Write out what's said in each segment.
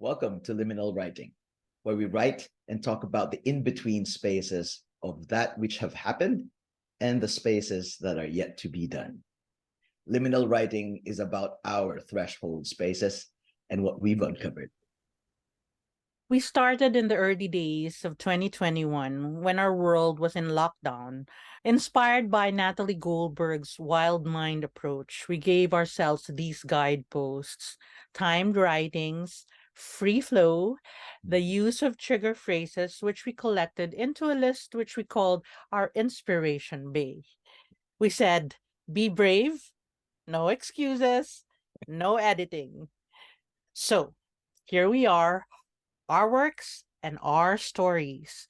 Welcome to Liminal Writing, where we write and talk about the in-between spaces of that which have happened and the spaces that are yet to be done. Liminal writing is about our threshold spaces and what we've uncovered. We started in the early days of 2021 when our world was in lockdown. Inspired by Natalie Goldberg's wild mind approach, we gave ourselves these guideposts: timed writings, free flow, the use of trigger phrases, which we collected into a list which we called our inspiration bay. We said, be brave, no excuses, no editing. So here we are, our works and our stories.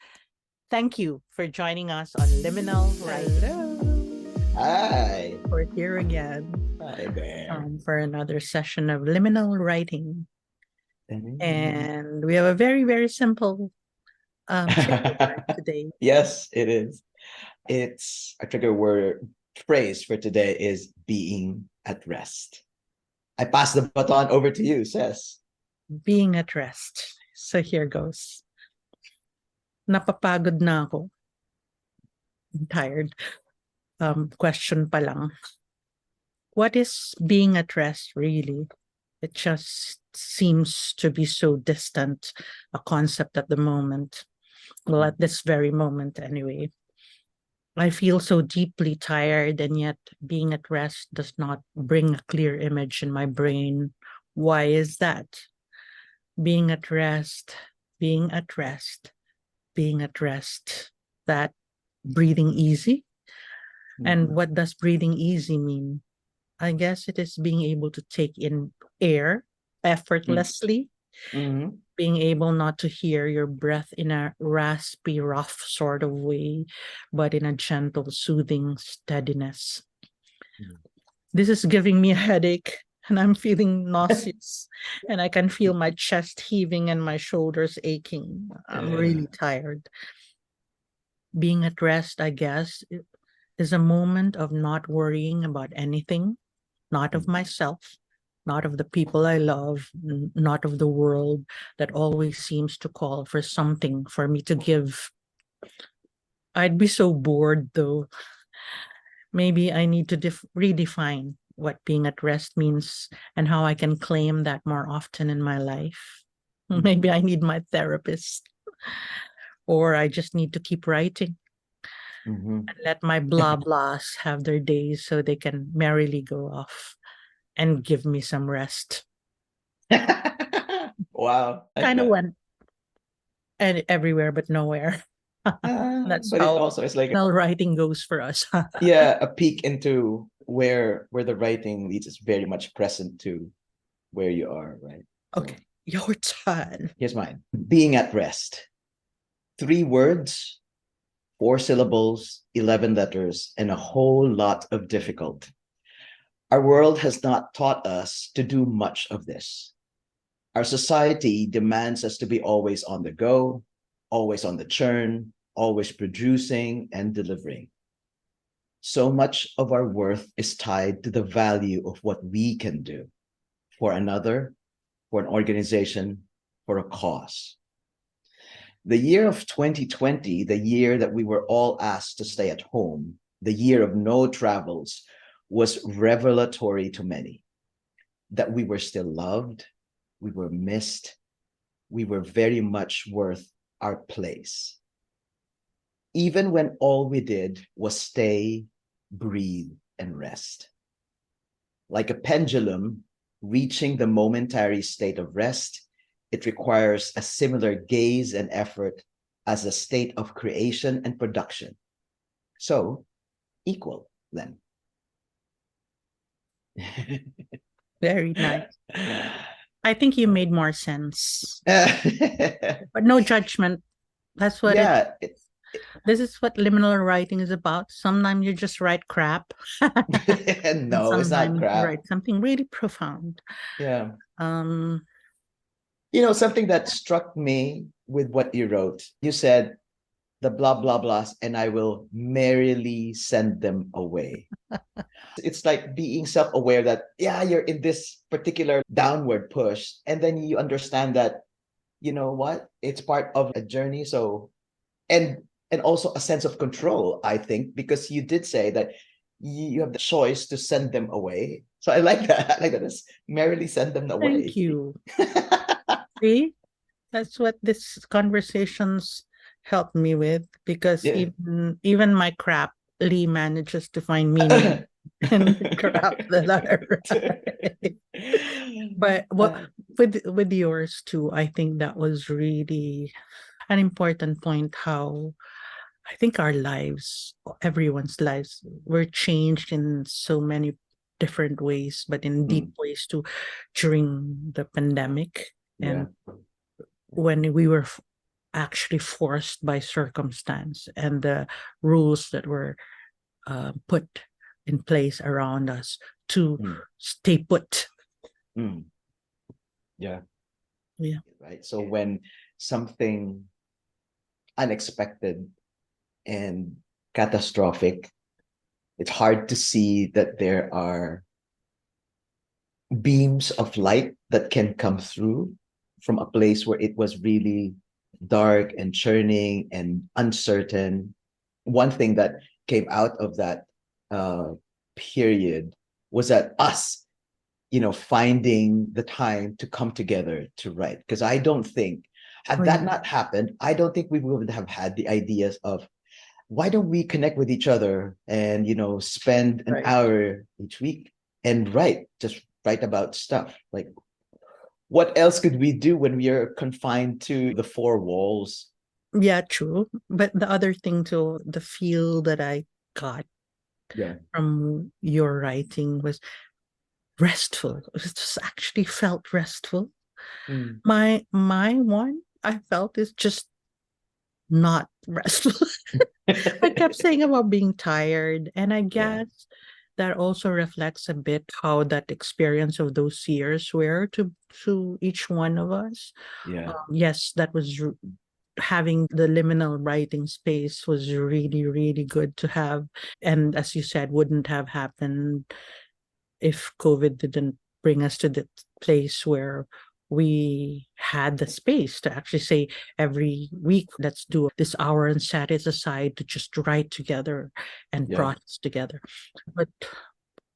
Thank you for joining us on Liminal Writing. Hi. We're here again Hi there. for another session of Liminal Writing. And we have a very, very simple trigger word today. Yes, it is. It's a trigger word phrase for today is being at rest. I pass the baton over to you, Ses. Being at rest. So here goes. Napapagod na ako. I'm tired. Question pa lang. What is being at rest really? It just seems to be so distant a concept at the moment. Well, at this very moment anyway. I feel so deeply tired, and yet being at rest does not bring a clear image in my brain. Why is that? Being at rest, being at rest, being at rest. That breathing easy? And what does breathing easy mean? I guess it is being able to take in air effortlessly, being able not to hear your breath in a raspy, rough sort of way, but in a gentle, soothing steadiness. This is giving me a headache, and I'm feeling nauseous, and I can feel my chest heaving and my shoulders aching. I'm really tired. Being at rest, I guess, is a moment of not worrying about anything, not of myself, not of the people I love, not of the world that always seems to call for something for me to give. I'd be so bored though. Maybe I need to redefine what being at rest means and how I can claim that more often in my life. Maybe I need my therapist, or I just need to keep writing. And let my blah blahs have their days so they can merrily go off and give me some rest. Wow. Kind of went and everywhere but nowhere. That's but how it also is like writing goes for us. yeah, a peek into where the writing leads is very much present to where you are, right? Okay, your turn. Here's mine. Being at rest. 3 words, 4 syllables, 11 letters, and a whole lot of difficult. Our world has not taught us to do much of this. Our society demands us to be always on the go, always on the churn, always producing and delivering. So much of our worth is tied to the value of what we can do for another, for an organization, for a cause. The year of 2020, the year that we were all asked to stay at home, the year of no travels, was revelatory to many. That we were still loved, we were missed, we were very much worth our place. Even when all we did was stay, breathe, and rest. Like a pendulum reaching the momentary state of rest, it requires a similar gaze and effort as a state of creation and production. So, equal then. Very nice. I think you made more sense. But no judgment. That's what this is what liminal writing is about. Sometimes you just write crap. No, it's not crap. You write something really profound. Yeah. You know, something that struck me with what you wrote, you said, the blah blah blahs, and I will merrily send them away. It's like being self-aware that, yeah, you're in this particular downward push, and then you understand that, you know what, it's part of a journey. So, and also a sense of control, I think, because you did say that you have the choice to send them away. So I like that. I like that. Just merrily send them Thank away. you. See, that's what this conversations help me with, because Yeah. even my crap, Lee manages to find meaning in the crap that I write. But what with yours too, I think that was really an important point, how I think our lives, everyone's lives, were changed in so many different ways, but in deep ways too, during the pandemic. Yeah. And when we were actually forced by circumstance and the rules that were put in place around us to stay put. Yeah. Yeah. Right. So when something unexpected and catastrophic, it's hard to see that there are beams of light that can come through from a place where it was really dark and churning and uncertain. One thing that came out of that period was that us, finding the time to come together to write. Because I don't think, had that not happened, I don't think we would have had the ideas of, why don't we connect with each other and, spend an hour each week and just write about stuff. Like, what else could we do when we are confined to the four walls? Yeah, true. But the other thing too, the feel that I got from your writing was restful. It just actually felt restful. My one I felt is just not restful. I kept saying about being tired, and I guess that also reflects a bit how that experience of those years were to each one of us. Yes, that was having the liminal writing space was really, really good to have. And as you said, wouldn't have happened if COVID didn't bring us to the place where we had the space to actually say every week, let's do this hour and set it aside to just write together and process together. But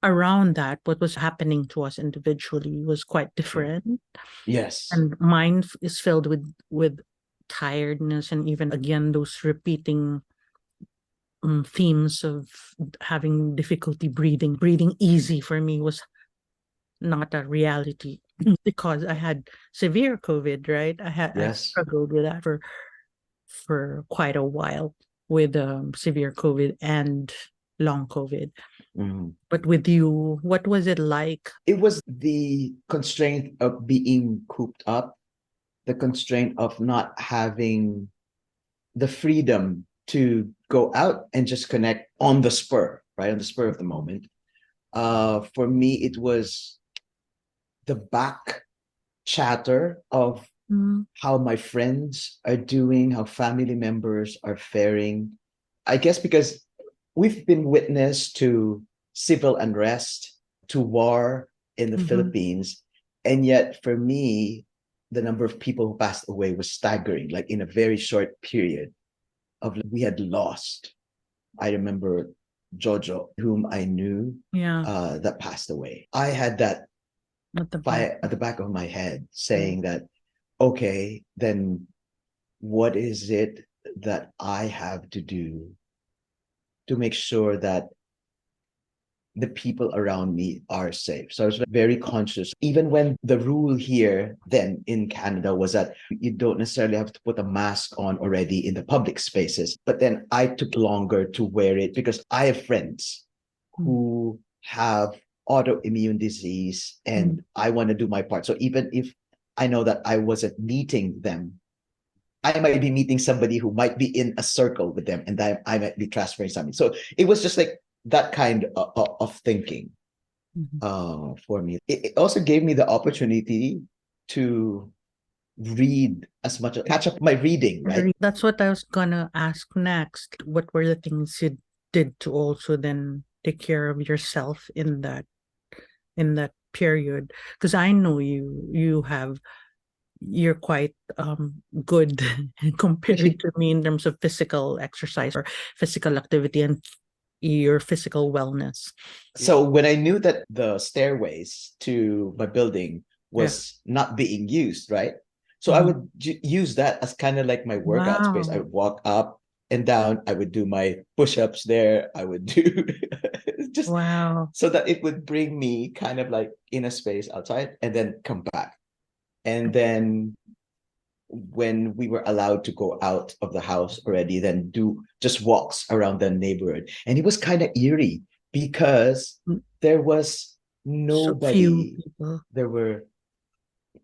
around that, what was happening to us individually was quite different. Yes. And mine is filled with tiredness, and even again those repeating themes of having difficulty breathing. Breathing easy for me was not a reality because I had severe COVID, right? I struggled with that for quite a while, with severe COVID and long COVID. But with you, what was it like? It was the constraint of being cooped up, the constraint of not having the freedom to go out and just connect on the spur, right? On the spur of the moment. For me, it was the back chatter of how my friends are doing, how family members are faring. I guess because we've been witness to civil unrest, to war in the Philippines. And yet for me, the number of people who passed away was staggering, like in a very short period of we had lost. I remember Jojo, whom I knew, that passed away. I had that at the back of my head saying that, okay, then what is it that I have to do to make sure that the people around me are safe? So I was very conscious, even when the rule here then in Canada was that you don't necessarily have to put a mask on already in the public spaces. But then I took longer to wear it because I have friends who have autoimmune disease and I want to do my part. So even if I know that I wasn't meeting them, I might be meeting somebody who might be in a circle with them, and then I might be transferring something. So it was just like that kind of thinking for me. It also gave me the opportunity to read as much, catch up my reading, right? That's what I was gonna ask next. What were the things you did to also then take care of yourself in that period? Because I know you're quite good compared to me in terms of physical exercise or physical activity and your physical wellness. So when I knew that the stairways to my building Yeah. was not being used, right? So I Mhm. would use that as kind of like my workout space. I Wow. would walk up and down. I would do my push-ups there. I would do just Wow. so that it would bring me kind of like in a space outside and then come back. And then when we were allowed to go out of the house already, then do just walks around the neighborhood. And it was kind of eerie because Mm. there was So few nobody. people. There were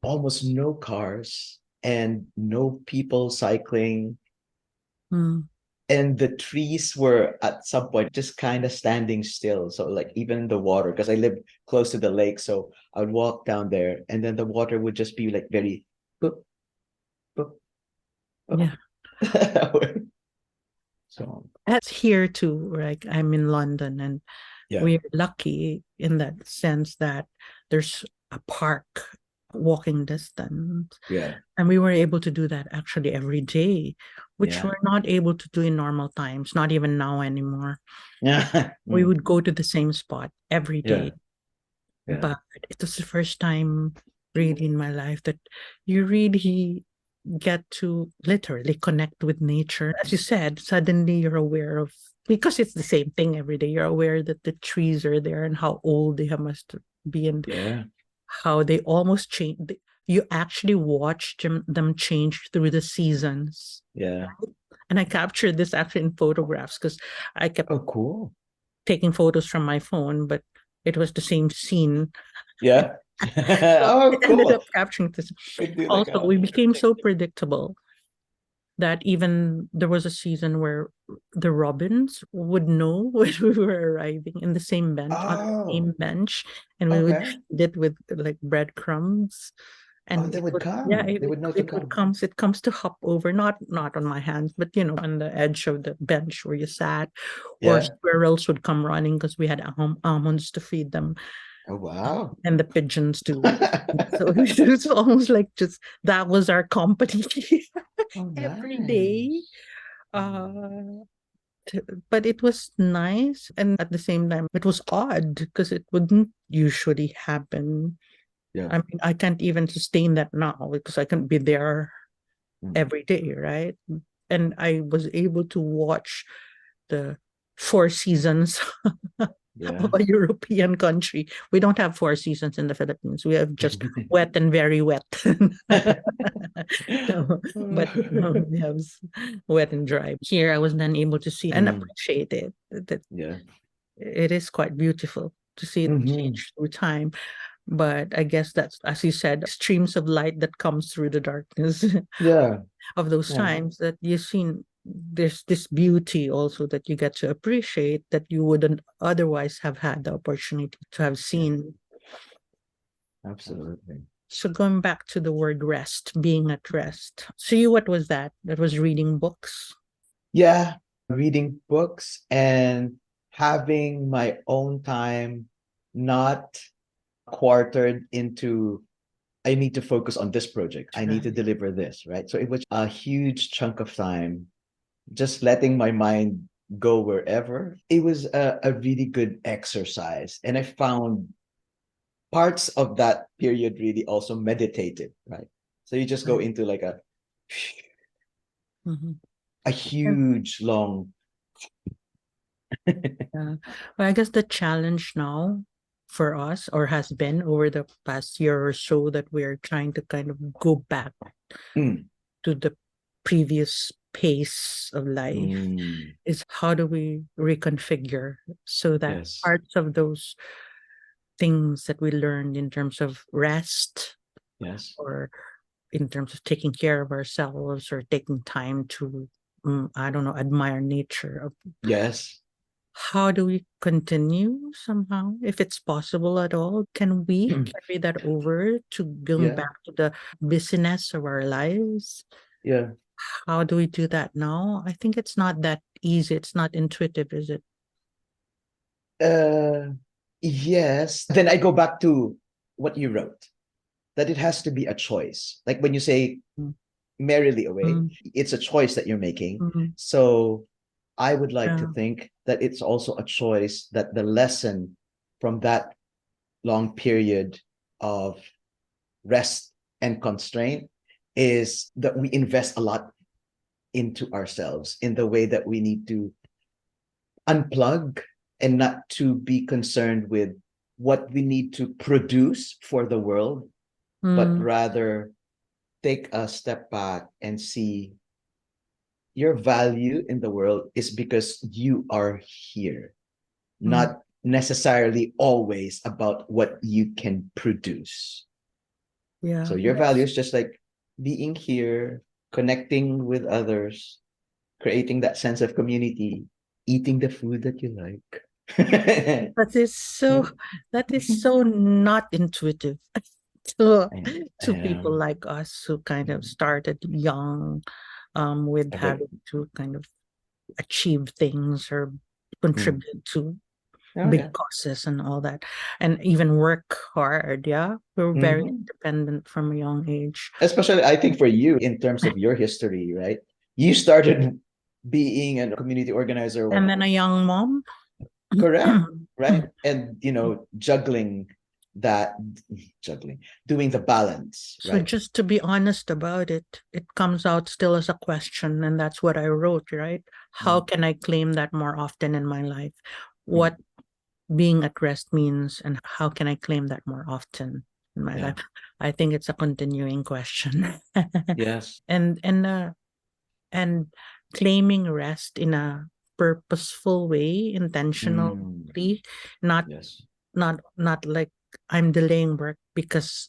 almost no cars and no people cycling. Mm. And the trees were at some point just kind of standing still. So like even the water, because I lived close to the lake, so I would walk down there and then the water would just be like very boop, boop, Yeah. boop. So That's here too. Like I'm in London and yeah, we're lucky in that sense that there's a park walking distance. yeah, And we were able to do that actually every day, which yeah, we're not able to do in normal times, not even now anymore. yeah, We would go to the same spot every yeah, day. yeah. But it was the first time really in my life that you really get to literally connect with nature. As you said, suddenly you're aware of, because it's the same thing every day, you're aware that the trees are there and how old they have must be and Yeah. how they almost change. You actually watch them change through the seasons. Yeah. And I captured this actually in photographs because I kept Oh, cool. taking photos from my phone, but it was the same scene. Yeah. So Oh, it ended up cool. capturing this. We do like Also, we became so predictable that even there was a season where the robins would know when we were arriving in the same bench on the Oh, same bench, and we would okay. feed it with like breadcrumbs, Oh, and they it would would, yeah, come. They would know to come. it comes to hop over, not on my hands, but on the edge of the bench where you sat, or Yeah. squirrels would come running because we had almonds to feed them, Oh, wow. and the pigeons too. So it was almost like just that was our company Oh, every day. nice. Uh, but it was nice, and at the same time, it was odd because it wouldn't usually happen. Yeah. I mean, I can't even sustain that now because I can't be there Mm. every day, right? And I was able to watch the four seasons of Yeah. a European country. We don't have four seasons in the Philippines. We have just wet and very wet. No, but we have wet and dry. Here, I was then able to see and Mm. appreciate it. That Yeah. it is quite beautiful to see it Hmm. change through time. But I guess that's, as you said, streams of light that comes through the darkness Yeah. of those Yeah. times that you've seen. There's this beauty also that you get to appreciate that you wouldn't otherwise have had the opportunity to have Yeah. seen. Absolutely. So going back to the word rest, being at rest. So you, what was that? That was reading books. Yeah. Reading books and having my own time, not quartered into I need to focus on this project. I need to Right. deliver this, right? So it was a huge chunk of time just letting my mind go wherever. It was a really good exercise. And I found parts of that period really also meditative, right? So you just go Right. into like Mhm. a And, huge long well, I guess the challenge now for us, or has been over the past year or so, that we're trying to kind of go back Mm, to the previous pace of life, mm, is how do we reconfigure so that yes, parts of those things that we learned in terms of rest yes, or in terms of taking care of ourselves or taking time to I don't know, admire nature, yes, how do we continue somehow, if it's possible at all? Can we carry that over to going Yeah. back to the busyness of our lives? Yeah. How do we do that now? I think it's not that easy. It's not intuitive, is it? Yes. Then I go back to what you wrote, that it has to be a choice. Like when you say Mm. merrily away, Mm. it's a choice that you're making. Mm. So I would like to Yeah. think that it's also a choice, that the lesson from that long period of rest and constraint is that we invest a lot into ourselves, in the way that we need to unplug and not to be concerned with what we need to produce for the world, but Mm. rather take a step back and see your value in the world is because you are here, Mm. not necessarily always about what you can produce. Yeah. So your value is just like being here, connecting with others, creating that sense of community, eating the food that you like. That is so that is so not intuitive to I to people know. like us who kind of started young, with Okay. having to kind of achieve things or Mm. contribute to Oh big yeah. causes and all that, and even work hard. Yeah, we're very Mhm. independent from a young age. Especially, I think for you, in terms of your history, right? You started being a community organizer, And what? then a young mom. Correct, right? And juggling that, juggling, doing the balance, So right? just to be honest about it, it comes out still as a question, and that's what I wrote, right? How Mm, can I claim that more often in my life? mm, What being at rest means, and how can I claim that more often in my yeah. life? I think it's a continuing question. Yes. And and claiming rest in a purposeful way, Mm, intentionally, not yes. not like I'm delaying work because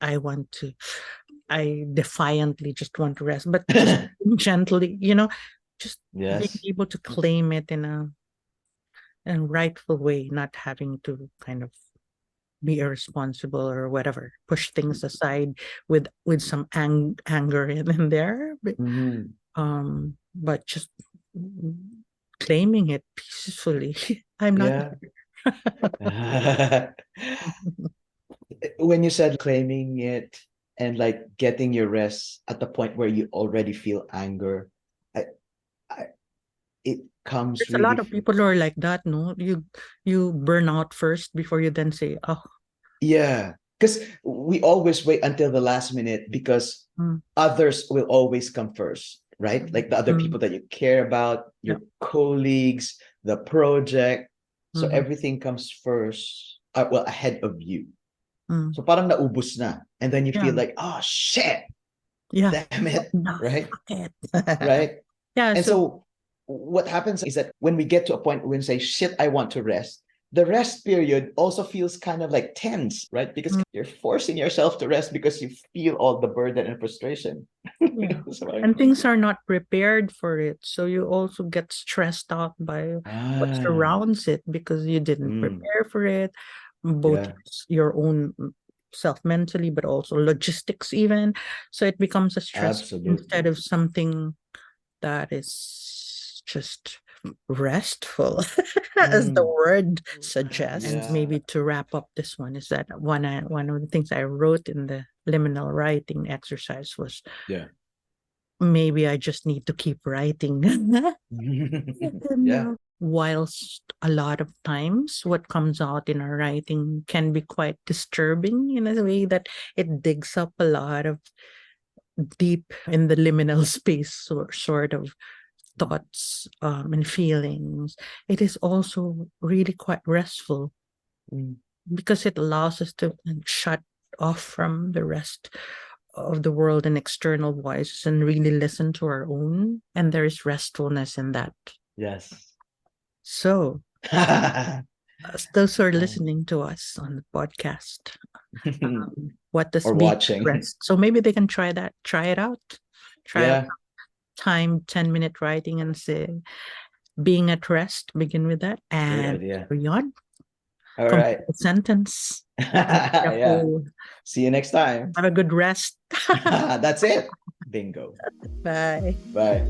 I want to. I defiantly just want to rest, but just gently, just being Yes. able to claim it in a rightful way, not having to kind of be irresponsible or whatever, push things aside with some anger in there, Mhm. but just claiming it peacefully. I'm not. Yeah. When you said claiming it and like getting your rest at the point where you already feel anger, I, I it comes There's a lot really of people who are like that, no? You burn out first before you then say, "Oh, yeah, because we always wait until the last minute because mm, others will always come first, right? Like the other mm, people that you care about, yeah, your colleagues, the project. So mhm, everything comes first, well, ahead of you. mm, So parang naubos na. And then you feel yeah, like, oh shit, yeah, damn it, enough, right? fuck it." Right? Yeah, And so so what happens is that when we get to a point when we say, shit, I want to rest, the rest period also feels kind of like tense, right? Because mm, you're forcing yourself to rest because you feel all the burden and frustration. yeah, So like, and things are not prepared for it, so you also get stressed out by what ah, surrounds it because you didn't mm, prepare for it, both yeah, your own self mentally, but also logistics even. So it becomes a stress instead absolutely. of something that is just restful, as the Mm, word suggests. And yeah. maybe to wrap up this one is that one of the things I wrote in the liminal writing exercise was, Yeah. maybe I just need to keep writing. And, Yeah. whilst a lot of times what comes out in our writing can be quite disturbing in a way that it digs up a lot of deep in the liminal space, or sort of thoughts, and feelings, it is also really quite restful Mm, because it allows us to shut off from the rest of the world and external voices and really listen to our own. And there is restfulness in that. yes. So, those who are listening to us on the podcast, what does Or being at watching. rest? So maybe they can try that, try it out, try out Yeah. time 10-minute writing and say, being at rest, begin with that, Great and idea. carry on. All Complete right. the sentence. Yeah. Yahoo. See you next time. Have a good rest. That's it. Bingo. Bye. Bye.